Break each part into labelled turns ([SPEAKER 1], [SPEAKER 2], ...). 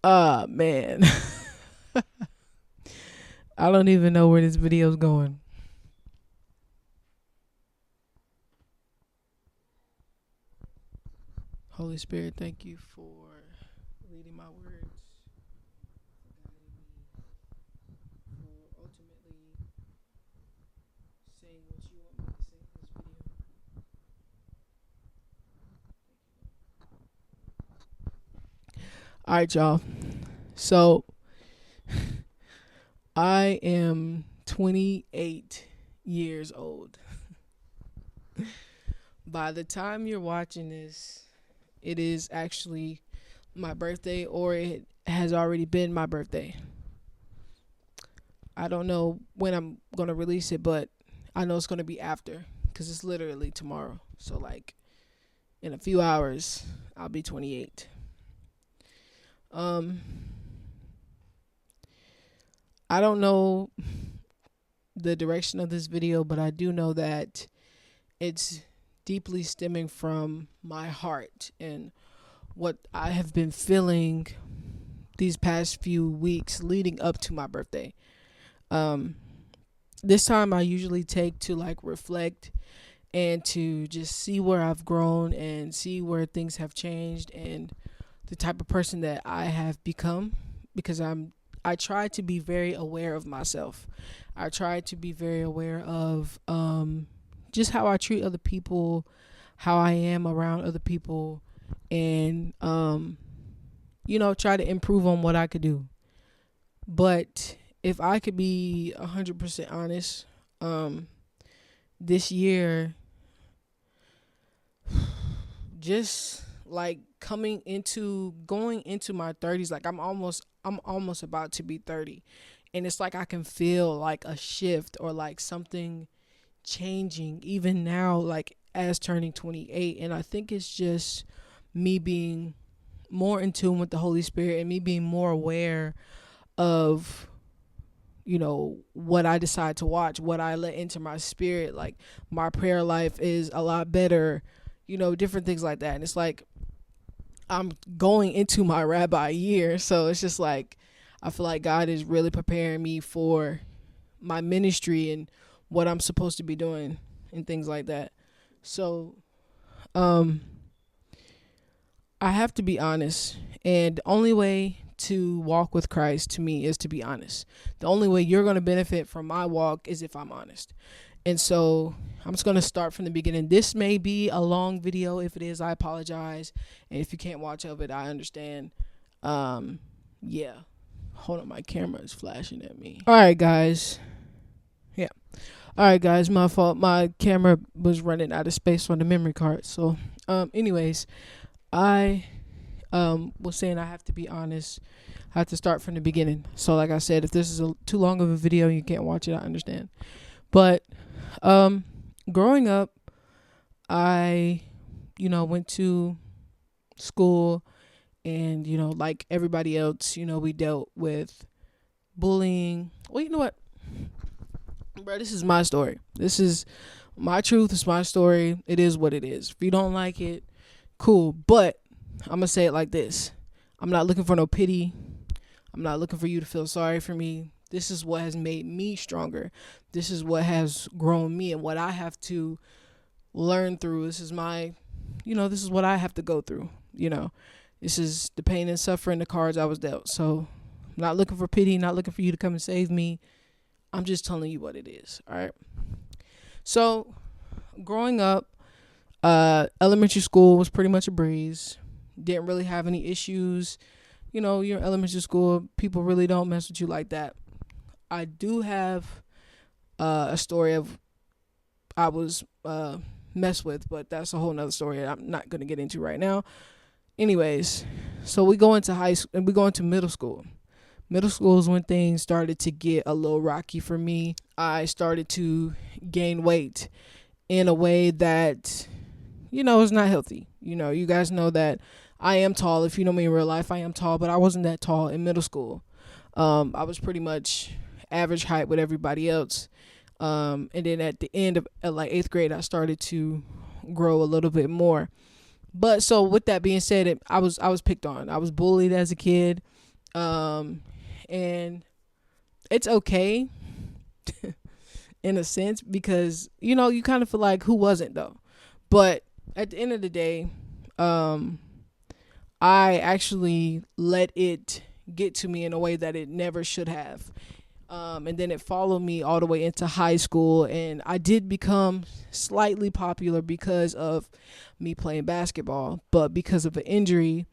[SPEAKER 1] Man. I don't even know where this video's going. Holy Spirit, thank you for leading my words, guiding me, for ultimately saying what you want me to say in this video. All right, y'all. So I am 28 years old. By the time you're watching this, it is actually my birthday, or it has already been my birthday. I don't know when I'm going to release it, but I know it's going to be after because it's literally tomorrow. So, like, in a few hours, I'll be 28. Um, I don't know the direction of this video, but I do know that it's deeply stemming from my heart and what I have been feeling these past few weeks leading up to my birthday. Um, this time I usually take to like reflect and to just see where I've grown and see where things have changed and the type of person that I have become, because I try to be very aware of myself. I try to be very aware of just how I treat other people, how I am around other people, and try to improve on what I could do. But if I could be 100% honest, this year, just like going into my 30s, like I'm almost about to be 30, and it's like I can feel like a shift or like something changing even now, like as turning 28. And I think it's just me being more in tune with the Holy Spirit and me being more aware of what I decide to watch, what I let into my spirit. Like, my prayer life is a lot better, different things like that. And it's like I'm going into my rabbi year, so it's just like I feel like God is really preparing me for my ministry and what I'm supposed to be doing and things like that. So um I have to be honest, and the only way to walk with Christ to me is to be honest. The only way you're going to benefit from my walk is if I'm honest. And so I'm just going to start from the beginning. This may be a long video. If it is, I apologize. And if you can't watch of it, I understand. Yeah. Hold on, my camera is flashing at me. All right, guys. Yeah. All right, guys, my fault. My camera was running out of space on the memory card. So, anyways, I was saying I have to be honest. I have to start from the beginning. So, like I said, if this is too long of a video and you can't watch it, I understand. But growing up, I, went to school, and like everybody else, we dealt with bullying. Well, you know what, bro? This is my story. This is my truth. It's my story. It is what it is. If you don't like it, cool. But I'm gonna say it like this: I'm not looking for no pity. I'm not looking for you to feel sorry for me. This is what has made me stronger. This is what has grown me and what I have to learn through. This is this is what I have to go through. This is the pain and suffering, the cards I was dealt. So I'm not looking for pity, not looking for you to come and save me. I'm just telling you what it is. All right. So growing up, elementary school was pretty much a breeze. Didn't really have any issues. You're in elementary school, people really don't mess with you like that. I do have a story of I was messed with, but that's a whole nother story I'm not going to get into right now. Anyways, so we go into high school and we go into middle school. Middle school is when things started to get a little rocky for me. I started to gain weight in a way that, is not healthy. You guys know that I am tall. If you know me in real life, I am tall, but I wasn't that tall in middle school. I was pretty much average height with everybody else. And then at the end of like 8th grade, I started to grow a little bit more. But so with that being said, I was picked on. I was bullied as a kid. Um, and it's okay in a sense because you kind of feel like who wasn't though. But at the end of the day, um, I actually let it get to me in a way that it never should have. And then it followed me all the way into high school, and I did become slightly popular because of me playing basketball, but because of an injury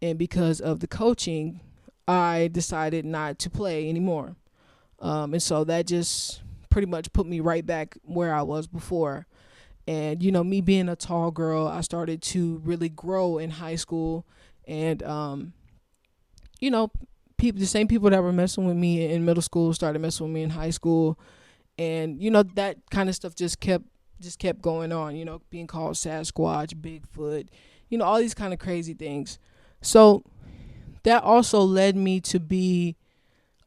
[SPEAKER 1] and because of the coaching, I decided not to play anymore. And so that just pretty much put me right back where I was before. And me being a tall girl, I started to really grow in high school, and you know, people, the same people that were messing with me in middle school started messing with me in high school, and that kind of stuff just kept going on. Being called Sasquatch, Bigfoot, all these kind of crazy things. So that also led me to be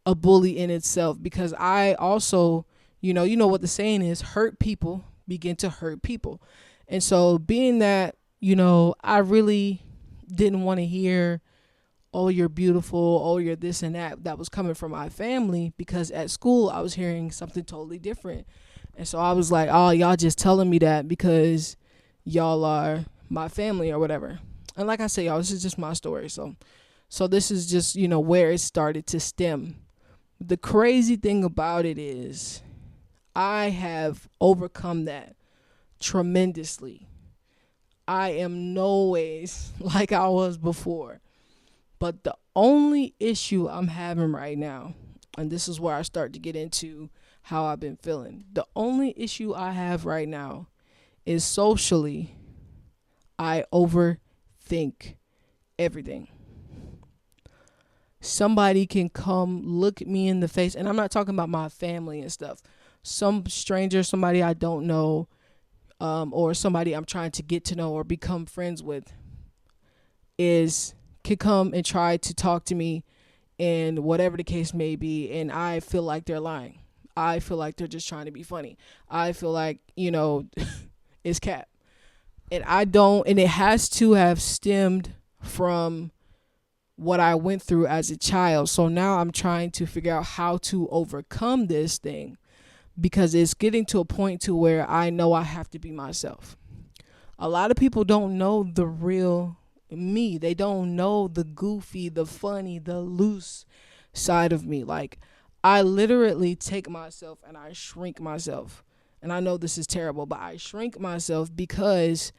[SPEAKER 1] a bully in itself because I also, you know what the saying is, hurt people begin to hurt people. And so being that, I really didn't want to hear, oh, you're beautiful, oh, you're this and that was coming from my family, because at school I was hearing something totally different. And so I was like, oh, y'all just telling me that because y'all are my family or whatever. And like I say, y'all, this is just my story. So this is just, where it started to stem. The crazy thing about it is I have overcome that tremendously. I am no ways like I was before. But the only issue I'm having right now, and this is where I start to get into how I've been feeling. The only issue I have right now is socially, I overthink everything. Somebody can come look me in the face, and I'm not talking about my family and stuff. Some stranger, somebody I don't know, or somebody I'm trying to get to know or become friends with, is could come and try to talk to me, and whatever the case may be, and I feel like they're lying. I feel like they're just trying to be funny. I feel like it's cap, and I don't, and it has to have stemmed from what I went through as a child. So now I'm trying to figure out how to overcome this thing, because it's getting to a point to where I know I have to be myself. A lot of people don't know the real me. They don't know the goofy, the funny, the loose side of me. Like, I literally take myself and I shrink myself. And I know this is terrible, but I shrink myself because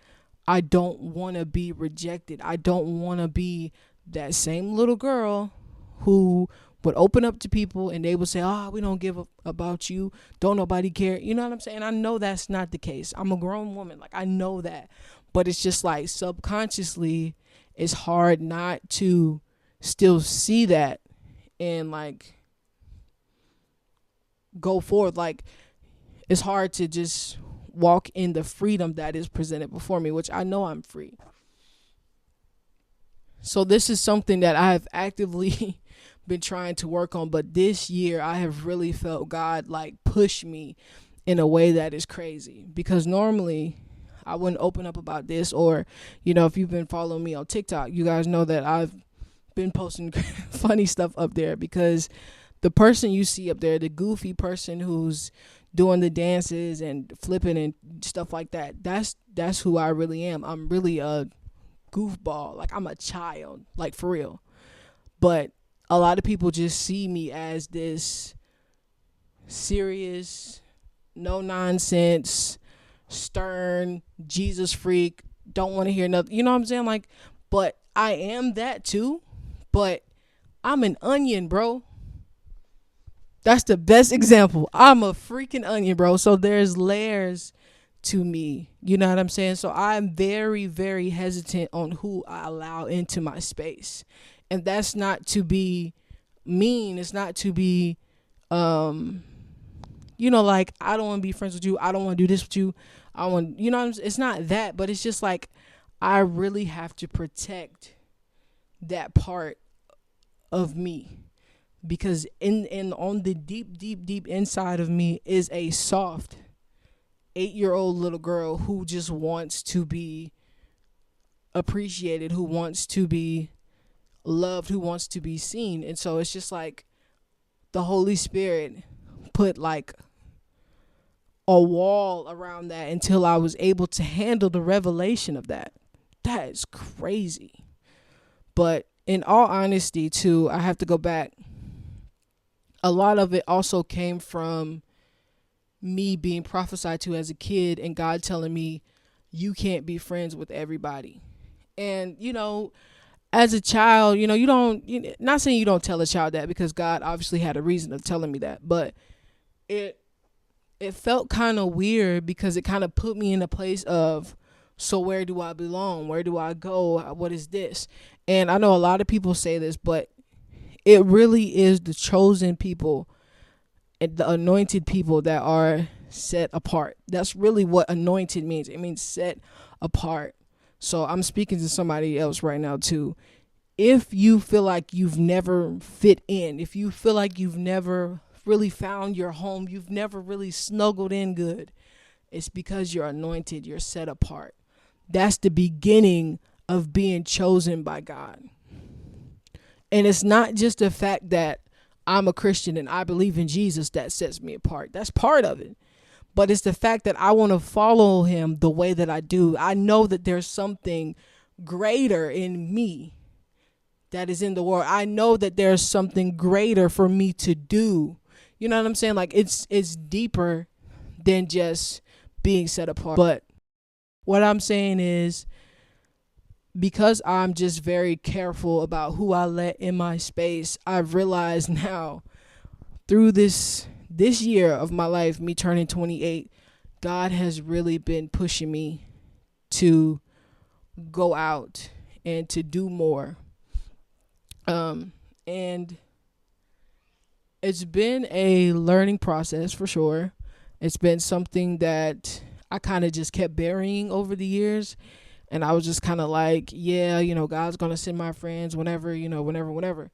[SPEAKER 1] I don't want to be rejected. I don't want to be that same little girl who would open up to people and they would say, "Oh, we don't give a about you. Don't nobody care." You know what I'm saying? I know that's not the case. I'm a grown woman. Like, I know that. But it's just like subconsciously, it's hard not to still see that and like go forward. Like, it's hard to just walk in the freedom that is presented before me, which I know I'm free. So this is something that I have actively been trying to work on, but this year I have really felt God like push me in a way that is crazy, because normally I wouldn't open up about this, or if you've been following me on TikTok, you guys know that I've been posting funny stuff up there, because the person you see up there, the goofy person who's doing the dances and flipping and stuff like that, that's who I really am. I'm really a goofball. Like, I'm a child, like, for real. But a lot of people just see me as this serious, no nonsense, stern Jesus freak, don't want to hear nothing. You know what I'm saying? Like, but I am that too. But I'm an onion, bro. That's the best example. I'm a freaking onion, bro. So there's layers to me. You know what I'm saying? So I'm very, very hesitant on who I allow into my space. And that's not to be mean. It's not to be, like, I don't want to be friends with you. I don't want to do this with you. I want, it's not that, but it's just like, I really have to protect that part of me, because in on the deep, deep, deep inside of me is a soft 8-year-old little girl who just wants to be appreciated, who wants to be loved, who wants to be seen. And so it's just like the Holy Spirit put like a wall around that until I was able to handle the revelation of that. That is crazy. But in all honesty, too, I have to go back. A lot of it also came from me being prophesied to as a kid and God telling me, you can't be friends with everybody. And, as a child, you don't, not saying you don't tell a child that, because God obviously had a reason of telling me that, but it felt kind of weird because it kind of put me in a place of, so where do I belong? Where do I go? What is this? And I know a lot of people say this, but it really is the chosen people and the anointed people that are set apart. That's really what anointed means. It means set apart. So I'm speaking to somebody else right now too. If you feel like you've never fit in, if you feel like you've never really found your home, you've never really snuggled in good, it's because you're anointed, you're set apart. That's the beginning of being chosen by God. And it's not just the fact that I'm a Christian and I believe in Jesus that sets me apart. That's part of it. But it's the fact that I want to follow him the way that I do. I know that there's something greater in me that is in the world. I know that there's something greater for me to do. You know what I'm saying? Like it's deeper than just being set apart. But what I'm saying is, because I'm just very careful about who I let in my space, I've realized now through this year of my life, me turning 28, God has really been pushing me to go out and to do more. And it's been a learning process for sure. It's been something that I kind of just kept burying over the years. And I was just kind of like, yeah, God's going to send my friends whenever, whenever.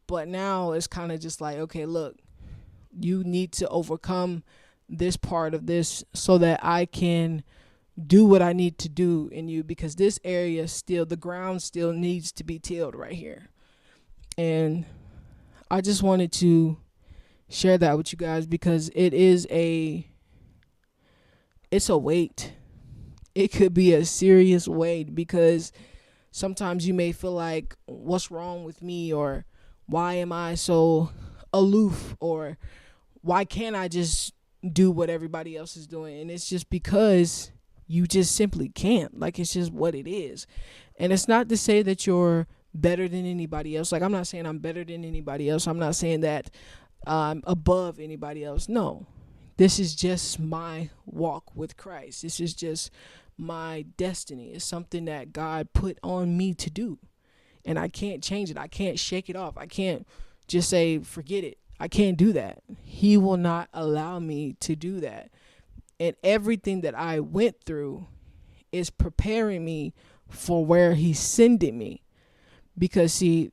[SPEAKER 1] But now it's kind of just like, okay, look, you need to overcome this part of this so that I can do what I need to do in you, because this area still, the ground still needs to be tilled right here. And I just wanted to share that with you guys because it's a weight. It could be a serious weight, because sometimes you may feel like, what's wrong with me? Or why am I so aloof? Or why can't I just do what everybody else is doing? And it's just because you just simply can't. Like, it's just what it is. And it's not to say that you're better than anybody else. Like, I'm not saying I'm better than anybody else. I'm not saying that I'm above anybody else. No. This is just my walk with Christ. This is just my destiny. It's something that God put on me to do. And I can't change it. I can't shake it off. I can't just say, forget it. I can't do that. He will not allow me to do that. And everything that I went through is preparing me for where he's sending me. Because, see,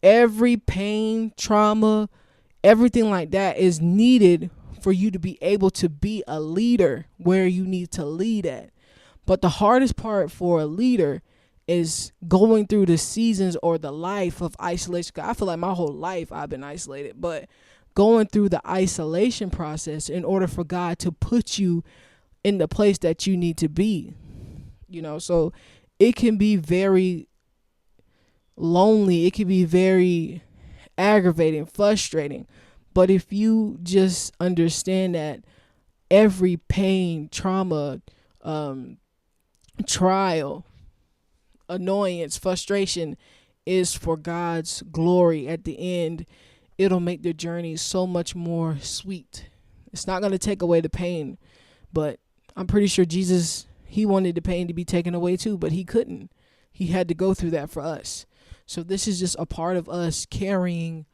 [SPEAKER 1] every pain, trauma, everything like that is needed for you to be able to be a leader where you need to lead at. But the hardest part for a leader is going through the seasons or the life of isolation. I feel like my whole life I've been isolated, but going through the isolation process in order for God to put you in the place that you need to be. So it can be very lonely. It can be very aggravating, frustrating. But if you just understand that every pain, trauma, trial, annoyance, frustration is for God's glory at the end, it'll make the journey so much more sweet. It's not going to take away the pain, but I'm pretty sure Jesus, he wanted the pain to be taken away too, but he couldn't. He had to go through that for us. So this is just a part of us carrying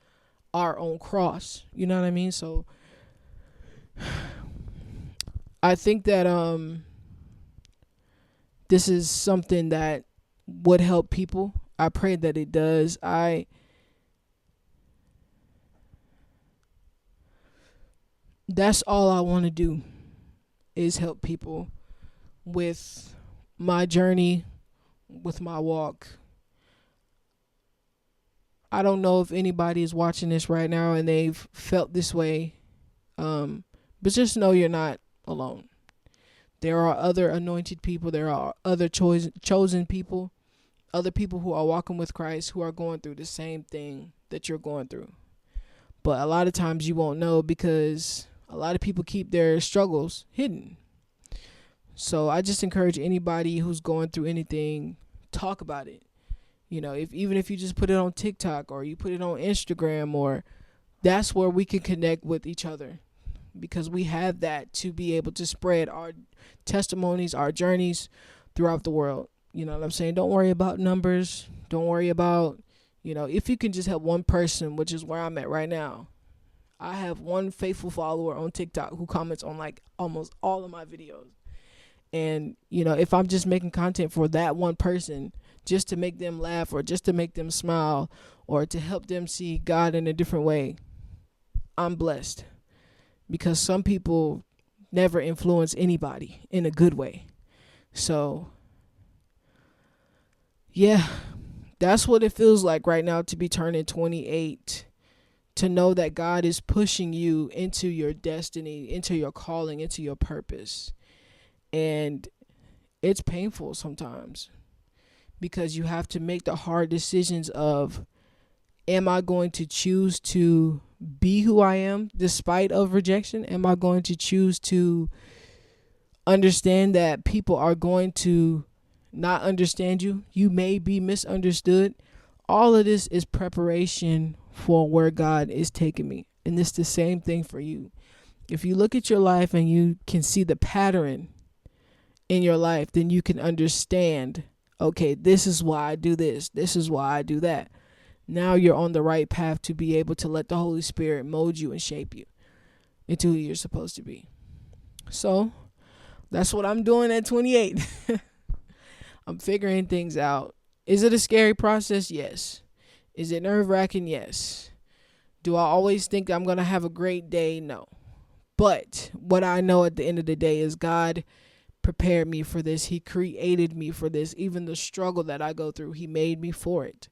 [SPEAKER 1] our own cross. You know what I mean? So I think that this is something that would help people. I pray that it does. That's all I want to do, is help people with my journey, with my walk. I don't know if anybody is watching this right now and they've felt this way. But just know you're not alone. There are other anointed people. There are other chosen people, other people who are walking with Christ who are going through the same thing that you're going through. But a lot of times you won't know because a lot of people keep their struggles hidden. So I just encourage anybody who's going through anything, talk about it. You know, even if you just put it on TikTok or you put it on Instagram, or that's where we can connect with each other, because we have that to be able to spread our testimonies, our journeys throughout the world. You know what I'm saying? Don't worry about numbers. Don't worry about, if you can just help one person, which is where I'm at right now. I have one faithful follower on TikTok who comments on like almost all of my videos. And, if I'm just making content for that one person, just to make them laugh or just to make them smile or to help them see God in a different way, I'm blessed. Because some people never influence anybody in a good way. So, yeah, that's what it feels like right now to be turning 28. To know that God is pushing you into your destiny, into your calling, into your purpose. And it's painful sometimes because you have to make the hard decisions of, am I going to choose to be who I am despite of rejection? Am I going to choose to understand that people are going to not understand you? You may be misunderstood. All of this is preparation for where God is taking me. And it's the same thing for you. If you look at your life and you can see the pattern in your life, then you can understand, okay, this is why I do this. This is why I do that. Now you're on the right path to be able to let the Holy Spirit mold you and shape you into who you're supposed to be. So that's what I'm doing at 28. I'm figuring things out. Is it a scary process? Yes. Is it nerve-wracking? Yes. Do I always think I'm going to have a great day? No. But what I know at the end of the day is God prepared me for this. He created me for this. Even the struggle that I go through, He made me for it.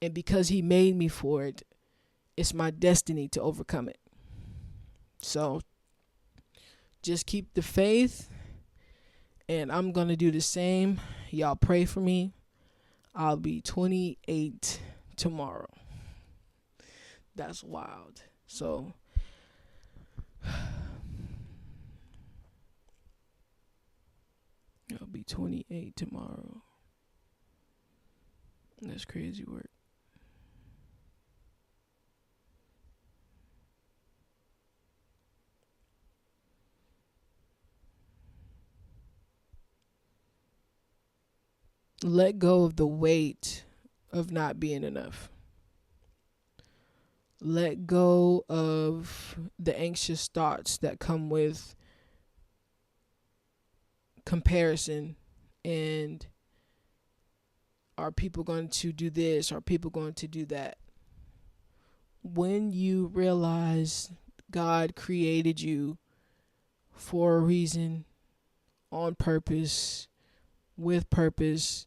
[SPEAKER 1] And because He made me for it, it's my destiny to overcome it. So just keep the faith, and I'm going to do the same. Y'all pray for me. I'll be 28 tomorrow. That's wild. So I'll be 28 tomorrow. That's crazy work. Let go of the weight of not being enough. Let go of the anxious thoughts that come with comparison and, are people going to do this? Are people going to do that? When you realize God created you for a reason, on purpose, with purpose,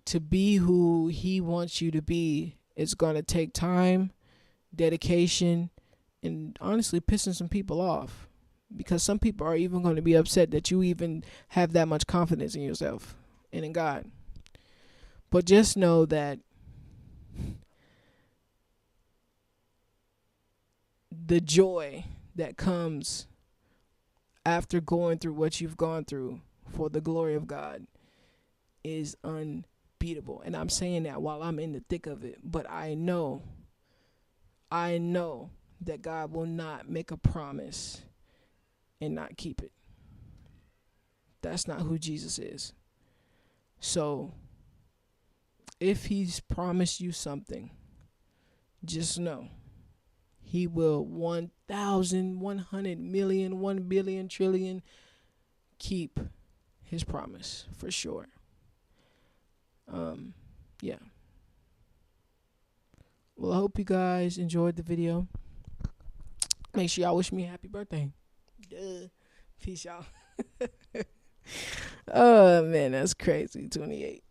[SPEAKER 1] to be who He wants you to be, it's going to take time, dedication, and honestly pissing some people off. Because some people are even going to be upset that you even have that much confidence in yourself and in God. But just know that the joy that comes after going through what you've gone through for the glory of God is unbeatable. And I'm saying that while I'm in the thick of it. But I know that God will not make a promise and not keep it. That's not who Jesus is. So if He's promised you something, just know He will 1,000, 100 million, 1 billion, trillion keep His promise for sure. Yeah. Well, I hope you guys enjoyed the video. Make sure y'all wish me a happy birthday. Duh. Peace, y'all. Oh, man, that's crazy. 28.